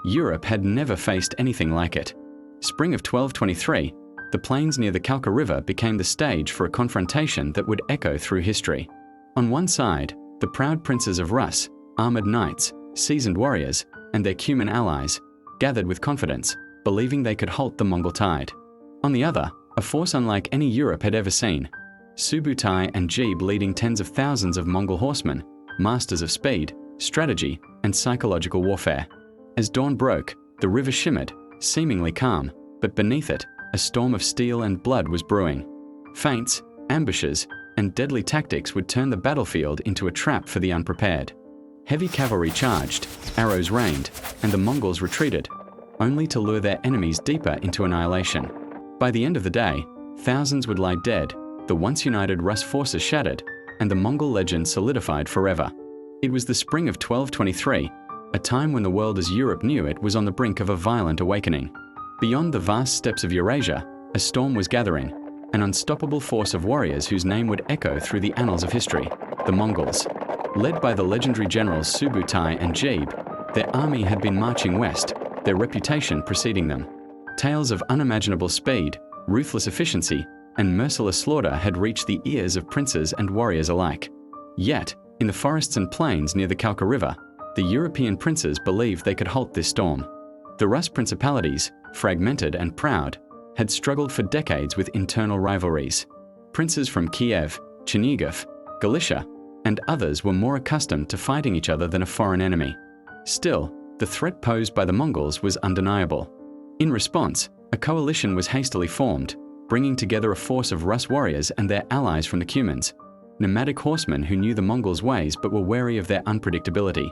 Europe had never faced anything like it. Spring of 1223, the plains near the Kalka River became the stage for a confrontation that would echo through history. On one side, the proud princes of Rus, armored knights, seasoned warriors, and their Cuman allies, gathered with confidence, believing they could halt the Mongol tide. On the other, a force unlike any Europe had ever seen. Subutai and Jebe leading tens of thousands of Mongol horsemen, masters of speed, strategy, and psychological warfare. As dawn broke, the river shimmered, seemingly calm, but beneath it, a storm of steel and blood was brewing. Feints, ambushes, and deadly tactics would turn the battlefield into a trap for the unprepared. Heavy cavalry charged, arrows rained, and the Mongols retreated, only to lure their enemies deeper into annihilation. By the end of the day, thousands would lie dead, the once united Rus forces shattered, and the Mongol legend solidified forever. It was the spring of 1223, a time when the world as Europe knew it was on the brink of a violent awakening. Beyond the vast steppes of Eurasia, a storm was gathering, an unstoppable force of warriors whose name would echo through the annals of history, the Mongols. Led by the legendary generals Subutai and Jebe, their army had been marching west, their reputation preceding them. Tales of unimaginable speed, ruthless efficiency, and merciless slaughter had reached the ears of princes and warriors alike. Yet, in the forests and plains near the Kalka River, the European princes believed they could halt this storm. The Rus principalities, fragmented and proud, had struggled for decades with internal rivalries. Princes from Kiev, Chernihiv, Galicia, and others were more accustomed to fighting each other than a foreign enemy. Still, the threat posed by the Mongols was undeniable. In response, a coalition was hastily formed, bringing together a force of Rus warriors and their allies from the Cumans, nomadic horsemen who knew the Mongols' ways but were wary of their unpredictability.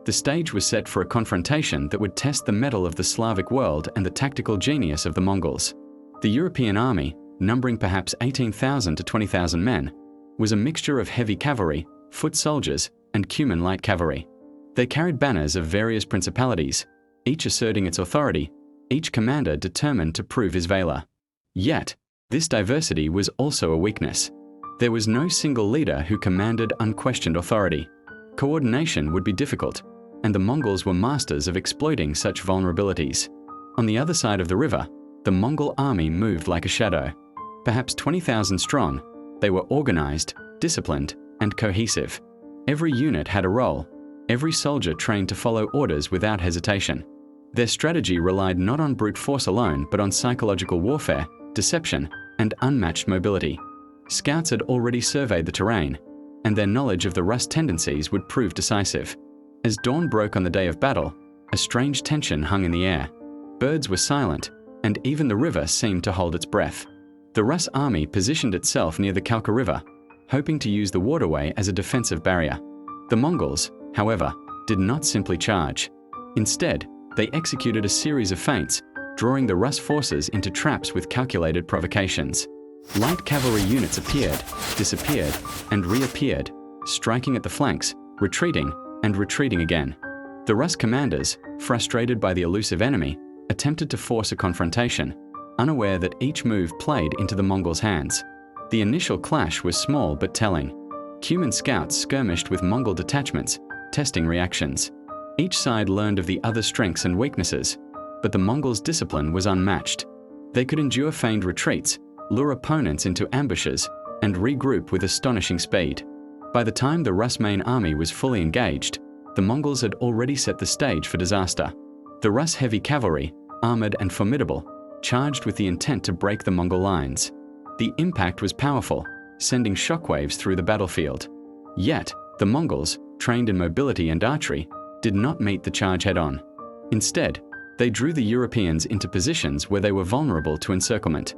The stage was set for a confrontation that would test the mettle of the Slavic world and the tactical genius of the Mongols. The European army, numbering perhaps 18,000 to 20,000 men, was a mixture of heavy cavalry, foot soldiers, and Cuman light cavalry. They carried banners of various principalities, each asserting its authority, each commander determined to prove his valor. Yet, this diversity was also a weakness. There was no single leader who commanded unquestioned authority. Coordination would be difficult, and the Mongols were masters of exploiting such vulnerabilities. On the other side of the river, the Mongol army moved like a shadow. Perhaps 20,000 strong, they were organized, disciplined, and cohesive. Every unit had a role, every soldier trained to follow orders without hesitation. Their strategy relied not on brute force alone, but on psychological warfare, deception, and unmatched mobility. Scouts had already surveyed the terrain, and their knowledge of the Rus tendencies would prove decisive. As dawn broke on the day of battle, a strange tension hung in the air. Birds were silent, and even the river seemed to hold its breath. The Rus army positioned itself near the Kalka River, hoping to use the waterway as a defensive barrier. The Mongols, however, did not simply charge. Instead, they executed a series of feints, drawing the Rus forces into traps with calculated provocations. Light cavalry units appeared, disappeared, and reappeared, striking at the flanks, retreating, and retreating again. The Rus commanders, frustrated by the elusive enemy, attempted to force a confrontation, unaware that each move played into the Mongols' hands. The initial clash was small but telling. Cuman scouts skirmished with Mongol detachments, testing reactions. Each side learned of the other's strengths and weaknesses, but the Mongols' discipline was unmatched. They could endure feigned retreats, lure opponents into ambushes, and regroup with astonishing speed. By the time the Rus main army was fully engaged, the Mongols had already set the stage for disaster. The Rus heavy cavalry, armored and formidable, charged with the intent to break the Mongol lines. The impact was powerful, sending shockwaves through the battlefield. Yet, the Mongols, trained in mobility and archery, did not meet the charge head-on. Instead, they drew the Europeans into positions where they were vulnerable to encirclement.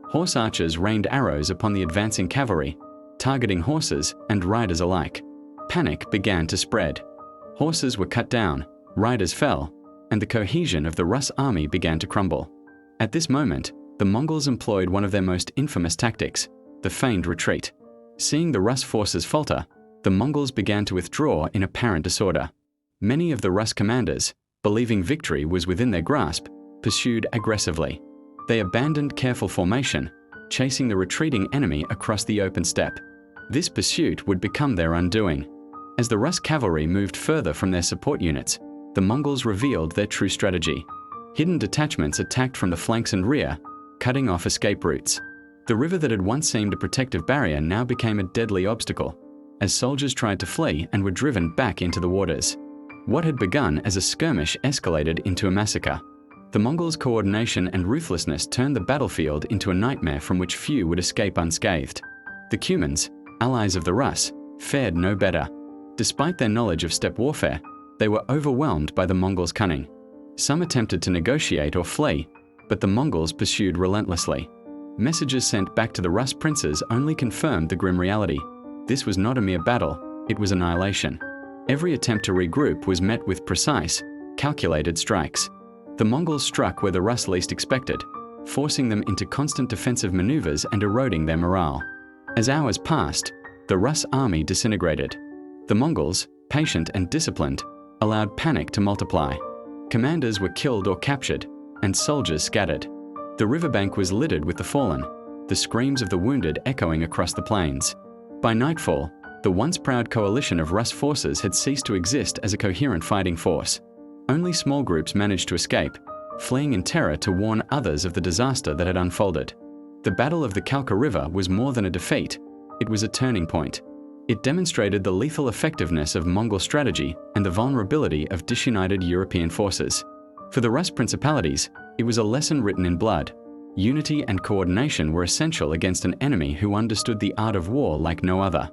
Horse archers rained arrows upon the advancing cavalry, targeting horses and riders alike. Panic began to spread. Horses were cut down, riders fell, and the cohesion of the Rus army began to crumble. At this moment, the Mongols employed one of their most infamous tactics, the feigned retreat. Seeing the Rus forces falter, the Mongols began to withdraw in apparent disorder. Many of the Rus commanders, believing victory was within their grasp, pursued aggressively. They abandoned careful formation, chasing the retreating enemy across the open steppe. This pursuit would become their undoing. As the Rus cavalry moved further from their support units, the Mongols revealed their true strategy. Hidden detachments attacked from the flanks and rear, cutting off escape routes. The river that had once seemed a protective barrier now became a deadly obstacle, as soldiers tried to flee and were driven back into the waters. What had begun as a skirmish escalated into a massacre. The Mongols' coordination and ruthlessness turned the battlefield into a nightmare from which few would escape unscathed. The Cumans, allies of the Rus, fared no better. Despite their knowledge of steppe warfare, they were overwhelmed by the Mongols' cunning. Some attempted to negotiate or flee, but the Mongols pursued relentlessly. Messages sent back to the Rus princes only confirmed the grim reality. This was not a mere battle, it was annihilation. Every attempt to regroup was met with precise, calculated strikes. The Mongols struck where the Rus least expected, forcing them into constant defensive maneuvers and eroding their morale. As hours passed, the Rus army disintegrated. The Mongols, patient and disciplined, allowed panic to multiply. Commanders were killed or captured, and soldiers scattered. The riverbank was littered with the fallen, the screams of the wounded echoing across the plains. By nightfall, the once proud coalition of Rus forces had ceased to exist as a coherent fighting force. Only small groups managed to escape, fleeing in terror to warn others of the disaster that had unfolded. The Battle of the Kalka River was more than a defeat, it was a turning point. It demonstrated the lethal effectiveness of Mongol strategy and the vulnerability of disunited European forces. For the Rus principalities, it was a lesson written in blood. Unity and coordination were essential against an enemy who understood the art of war like no other.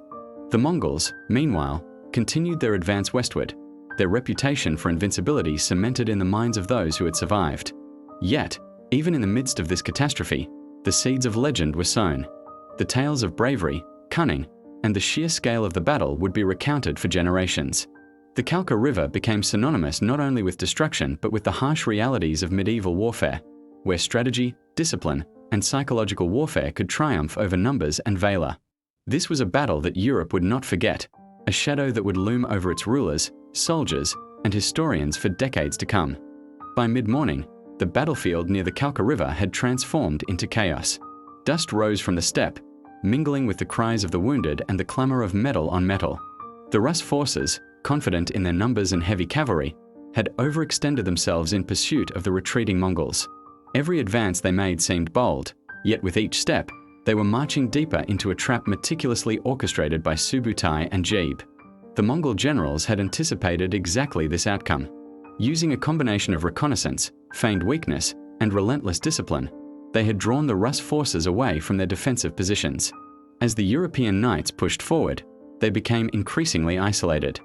The Mongols, meanwhile, continued their advance westward, their reputation for invincibility cemented in the minds of those who had survived. Yet, even in the midst of this catastrophe, the seeds of legend were sown. The tales of bravery, cunning, and the sheer scale of the battle would be recounted for generations. The Kalka River became synonymous not only with destruction but with the harsh realities of medieval warfare, where strategy, discipline, and psychological warfare could triumph over numbers and valor. This was a battle that Europe would not forget, a shadow that would loom over its rulers, soldiers, and historians for decades to come. By mid-morning, the battlefield near the Kalka River had transformed into chaos. Dust rose from the steppe, mingling with the cries of the wounded and the clamor of metal on metal. The Rus forces, confident in their numbers and heavy cavalry, had overextended themselves in pursuit of the retreating Mongols. Every advance they made seemed bold, yet with each step, they were marching deeper into a trap meticulously orchestrated by Subutai and Jebe. The Mongol generals had anticipated exactly this outcome. Using a combination of reconnaissance, feigned weakness, and relentless discipline, they had drawn the Rus forces away from their defensive positions. As the European knights pushed forward, they became increasingly isolated.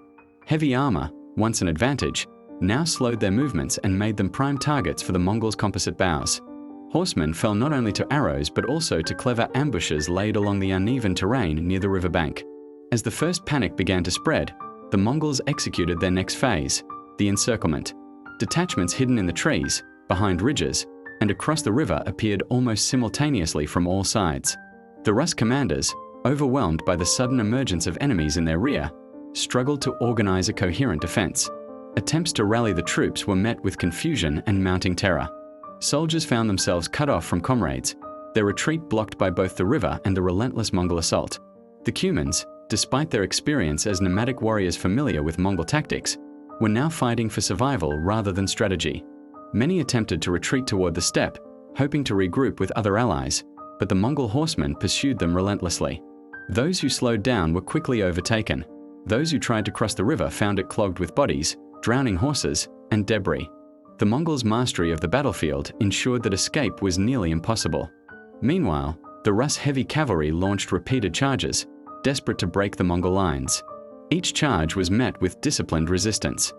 Heavy armor, once an advantage, now slowed their movements and made them prime targets for the Mongols' composite bows. Horsemen fell not only to arrows but also to clever ambushes laid along the uneven terrain near the riverbank. As the first panic began to spread, the Mongols executed their next phase, the encirclement. Detachments hidden in the trees, behind ridges, and across the river appeared almost simultaneously from all sides. The Rus commanders, overwhelmed by the sudden emergence of enemies in their rear, struggled to organize a coherent defense. Attempts to rally the troops were met with confusion and mounting terror. Soldiers found themselves cut off from comrades, their retreat blocked by both the river and the relentless Mongol assault. The Cumans, despite their experience as nomadic warriors familiar with Mongol tactics, were now fighting for survival rather than strategy. Many attempted to retreat toward the steppe, hoping to regroup with other allies, but the Mongol horsemen pursued them relentlessly. Those who slowed down were quickly overtaken. Those who tried to cross the river found it clogged with bodies, drowning horses, and debris. The Mongols' mastery of the battlefield ensured that escape was nearly impossible. Meanwhile, the Rus heavy cavalry launched repeated charges, desperate to break the Mongol lines. Each charge was met with disciplined resistance.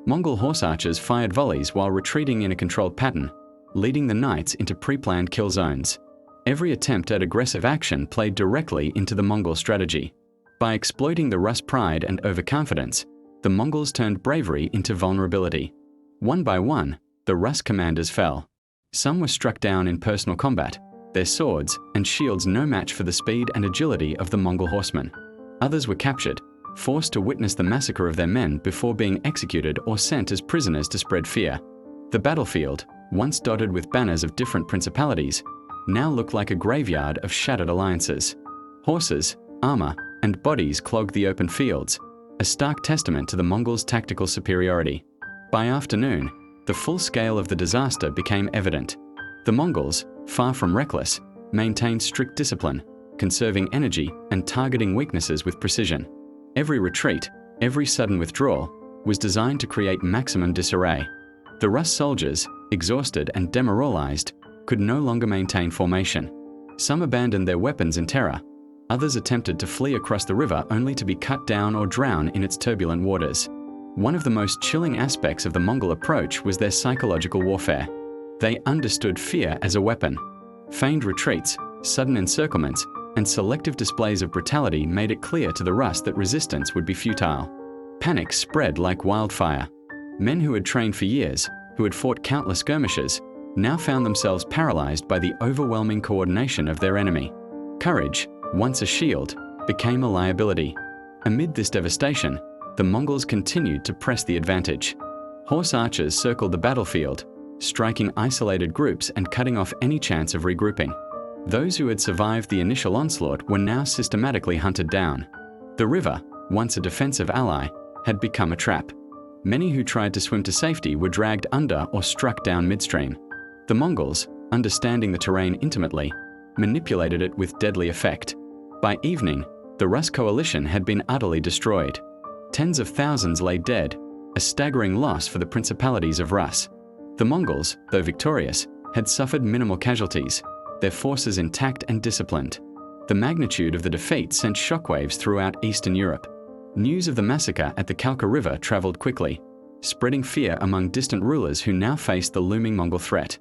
Mongol horse archers fired volleys while retreating in a controlled pattern, leading the knights into pre-planned kill zones. Every attempt at aggressive action played directly into the Mongol strategy. By exploiting the Rus pride and overconfidence, the Mongols turned bravery into vulnerability. One by one, the Rus commanders fell. Some were struck down in personal combat, their swords and shields no match for the speed and agility of the Mongol horsemen. Others were captured, forced to witness the massacre of their men before being executed or sent as prisoners to spread fear. The battlefield, once dotted with banners of different principalities, now looked like a graveyard of shattered alliances. Horses, armor, and bodies clogged the open fields, a stark testament to the Mongols' tactical superiority. By afternoon, the full scale of the disaster became evident. The Mongols, far from reckless, maintained strict discipline, conserving energy and targeting weaknesses with precision. Every retreat, every sudden withdrawal, was designed to create maximum disarray. The Rus soldiers, exhausted and demoralized, could no longer maintain formation. Some abandoned their weapons in terror. Others attempted to flee across the river only to be cut down or drown in its turbulent waters. One of the most chilling aspects of the Mongol approach was their psychological warfare. They understood fear as a weapon. Feigned retreats, sudden encirclements, and selective displays of brutality made it clear to the Rus that resistance would be futile. Panic spread like wildfire. Men who had trained for years, who had fought countless skirmishes, now found themselves paralyzed by the overwhelming coordination of their enemy. Courage, once a shield, became a liability. Amid this devastation, the Mongols continued to press the advantage. Horse archers circled the battlefield, striking isolated groups and cutting off any chance of regrouping. Those who had survived the initial onslaught were now systematically hunted down. The river, once a defensive ally, had become a trap. Many who tried to swim to safety were dragged under or struck down midstream. The Mongols, understanding the terrain intimately, manipulated it with deadly effect. By evening, the Rus coalition had been utterly destroyed. Tens of thousands lay dead, a staggering loss for the principalities of Rus. The Mongols, though victorious, had suffered minimal casualties, their forces intact and disciplined. The magnitude of the defeat sent shockwaves throughout Eastern Europe. News of the massacre at the Kalka River traveled quickly, spreading fear among distant rulers who now faced the looming Mongol threat.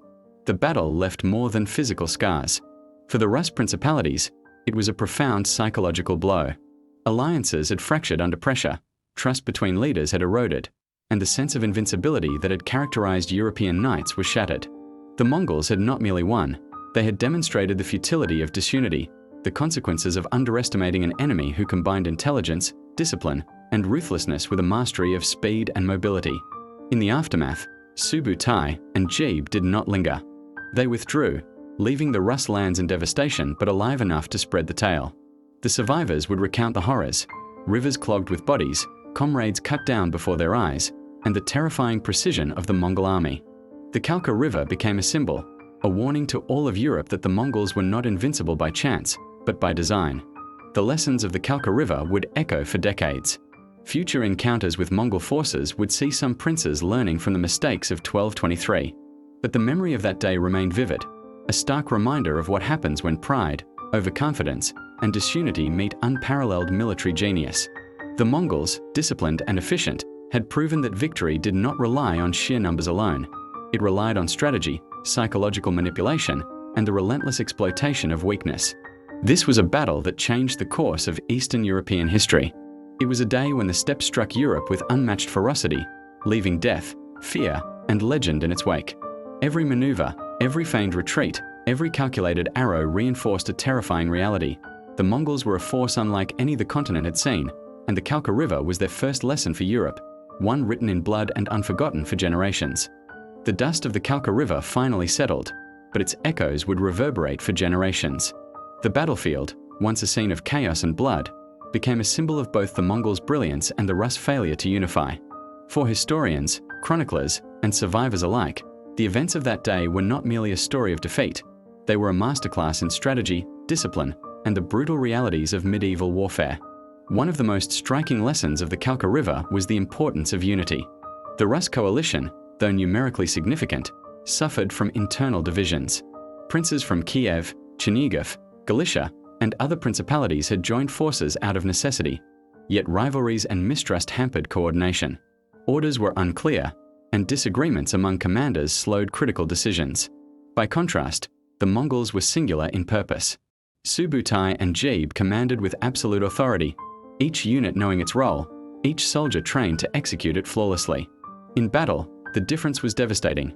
The battle left more than physical scars. For the Rus principalities, it was a profound psychological blow. Alliances had fractured under pressure, trust between leaders had eroded, and the sense of invincibility that had characterized European knights was shattered. The Mongols had not merely won, they had demonstrated the futility of disunity, the consequences of underestimating an enemy who combined intelligence, discipline, and ruthlessness with a mastery of speed and mobility. In the aftermath, Subutai and Jebe did not linger. They withdrew, leaving the Rus lands in devastation but alive enough to spread the tale. The survivors would recount the horrors: rivers clogged with bodies, comrades cut down before their eyes, and the terrifying precision of the Mongol army. The Kalka River became a symbol, a warning to all of Europe that the Mongols were not invincible by chance, but by design. The lessons of the Kalka River would echo for decades. Future encounters with Mongol forces would see some princes learning from the mistakes of 1223. But the memory of that day remained vivid, a stark reminder of what happens when pride, overconfidence, and disunity meet unparalleled military genius. The Mongols, disciplined and efficient, had proven that victory did not rely on sheer numbers alone. It relied on strategy, psychological manipulation, and the relentless exploitation of weakness. This was a battle that changed the course of Eastern European history. It was a day when the steppe struck Europe with unmatched ferocity, leaving death, fear, and legend in its wake. Every maneuver, every feigned retreat, every calculated arrow reinforced a terrifying reality. The Mongols were a force unlike any the continent had seen, and the Kalka River was their first lesson for Europe, one written in blood and unforgotten for generations. The dust of the Kalka River finally settled, but its echoes would reverberate for generations. The battlefield, once a scene of chaos and blood, became a symbol of both the Mongols' brilliance and the Rus' failure to unify. For historians, chroniclers, and survivors alike, the events of that day were not merely a story of defeat. They were a masterclass in strategy, discipline, and the brutal realities of medieval warfare. One of the most striking lessons of the Kalka River was the importance of unity. The Rus coalition, though numerically significant, suffered from internal divisions. Princes from Kiev, Chernihiv, Galicia, and other principalities had joined forces out of necessity, yet rivalries and mistrust hampered coordination. Orders were unclear, and disagreements among commanders slowed critical decisions. By contrast, the Mongols were singular in purpose. Subutai and Jebe commanded with absolute authority, each unit knowing its role, each soldier trained to execute it flawlessly. In battle, the difference was devastating.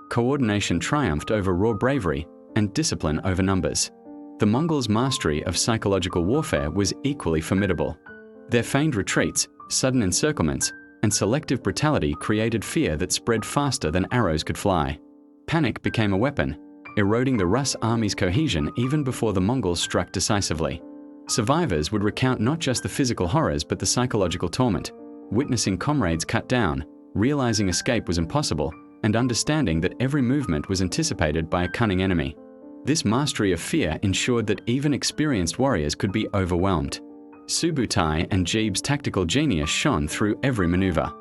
Coordination triumphed over raw bravery, and discipline over numbers. The Mongols' mastery of psychological warfare was equally formidable. Their feigned retreats, sudden encirclements, and selective brutality created fear that spread faster than arrows could fly. Panic became a weapon, eroding the Rus army's cohesion even before the Mongols struck decisively. Survivors would recount not just the physical horrors but the psychological torment, witnessing comrades cut down, realizing escape was impossible and understanding that every movement was anticipated by a cunning enemy. This mastery of fear ensured that even experienced warriors could be overwhelmed. Subutai and Jebe's tactical genius shone through every maneuver.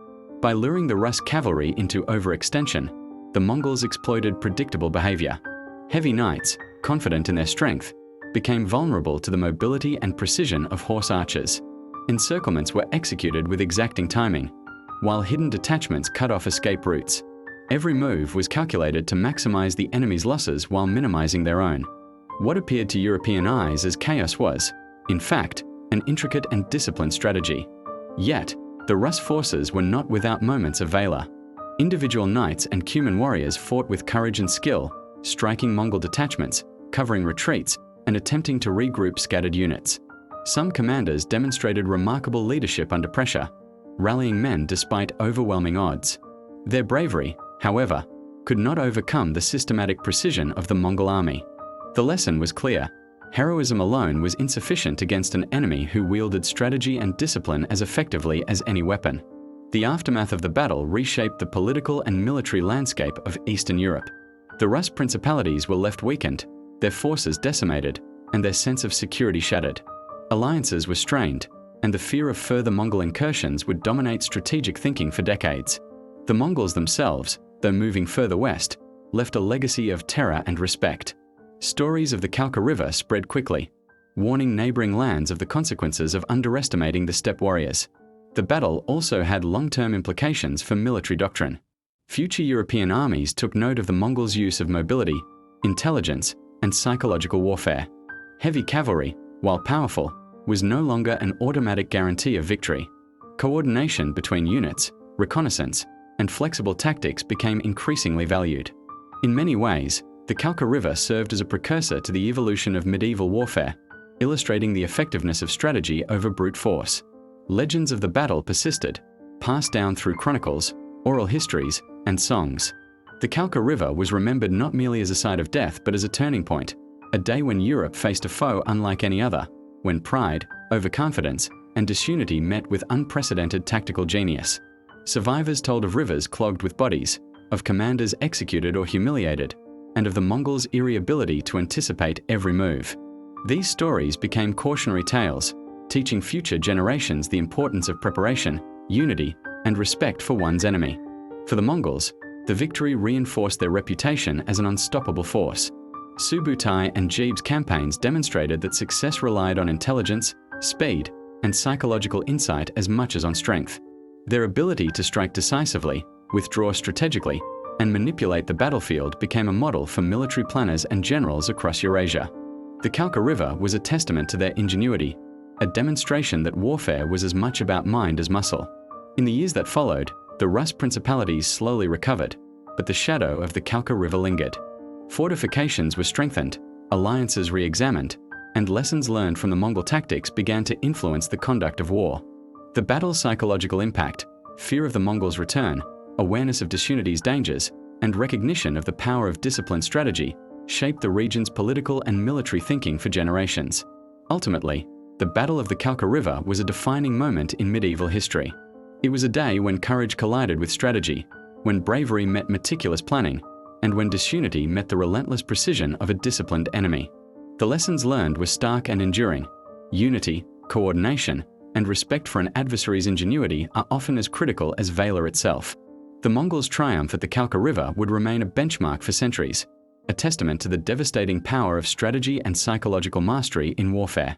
By luring the Rus cavalry into overextension, the Mongols exploited predictable behavior. Heavy knights, confident in their strength, became vulnerable to the mobility and precision of horse archers. Encirclements were executed with exacting timing, while hidden detachments cut off escape routes. Every move was calculated to maximize the enemy's losses while minimizing their own. What appeared to European eyes as chaos was, in fact, an intricate and disciplined strategy. Yet, the Rus forces were not without moments of valor. Individual knights and Cuman warriors fought with courage and skill, striking Mongol detachments, covering retreats, and attempting to regroup scattered units. Some commanders demonstrated remarkable leadership under pressure, rallying men despite overwhelming odds. Their bravery, however, could not overcome the systematic precision of the Mongol army. The lesson was clear. Heroism alone was insufficient against an enemy who wielded strategy and discipline as effectively as any weapon. The aftermath of the battle reshaped the political and military landscape of Eastern Europe. The Rus principalities were left weakened, their forces decimated, and their sense of security shattered. Alliances were strained, and the fear of further Mongol incursions would dominate strategic thinking for decades. The Mongols themselves, though moving further west, left a legacy of terror and respect. Stories of the Kalka River spread quickly, warning neighboring lands of the consequences of underestimating the steppe warriors. The battle also had long-term implications for military doctrine. Future European armies took note of the Mongols' use of mobility, intelligence, and psychological warfare. Heavy cavalry, while powerful, was no longer an automatic guarantee of victory. Coordination between units, reconnaissance, and flexible tactics became increasingly valued. In many ways, the Kalka River served as a precursor to the evolution of medieval warfare, illustrating the effectiveness of strategy over brute force. Legends of the battle persisted, passed down through chronicles, oral histories, and songs. The Kalka River was remembered not merely as a site of death but as a turning point, a day when Europe faced a foe unlike any other, when pride, overconfidence, and disunity met with unprecedented tactical genius. Survivors told of rivers clogged with bodies, of commanders executed or humiliated, and of the Mongols' eerie ability to anticipate every move. These stories became cautionary tales, teaching future generations the importance of preparation, unity, and respect for one's enemy. For the Mongols, the victory reinforced their reputation as an unstoppable force. Subutai and Jebe's campaigns demonstrated that success relied on intelligence, speed, and psychological insight as much as on strength. Their ability to strike decisively, withdraw strategically, and manipulate the battlefield became a model for military planners and generals across Eurasia. The Kalka River was a testament to their ingenuity, a demonstration that warfare was as much about mind as muscle. In the years that followed, the Rus principalities slowly recovered, but the shadow of the Kalka River lingered. Fortifications were strengthened, alliances re-examined, and lessons learned from the Mongol tactics began to influence the conduct of war. The battle's psychological impact, fear of the Mongols' return, awareness of disunity's dangers, and recognition of the power of disciplined strategy shaped the region's political and military thinking for generations. Ultimately, the Battle of the Kalka River was a defining moment in medieval history. It was a day when courage collided with strategy, when bravery met meticulous planning, and when disunity met the relentless precision of a disciplined enemy. The lessons learned were stark and enduring. Unity, coordination, and respect for an adversary's ingenuity are often as critical as valor itself. The Mongols' triumph at the Kalka River would remain a benchmark for centuries, a testament to the devastating power of strategy and psychological mastery in warfare.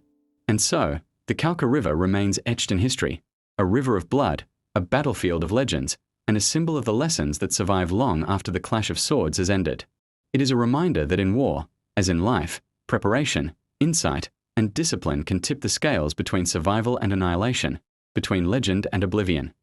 And so, the Kalka River remains etched in history, a river of blood, a battlefield of legends, and a symbol of the lessons that survive long after the clash of swords has ended. It is a reminder that in war, as in life, preparation, insight, and discipline can tip the scales between survival and annihilation, between legend and oblivion.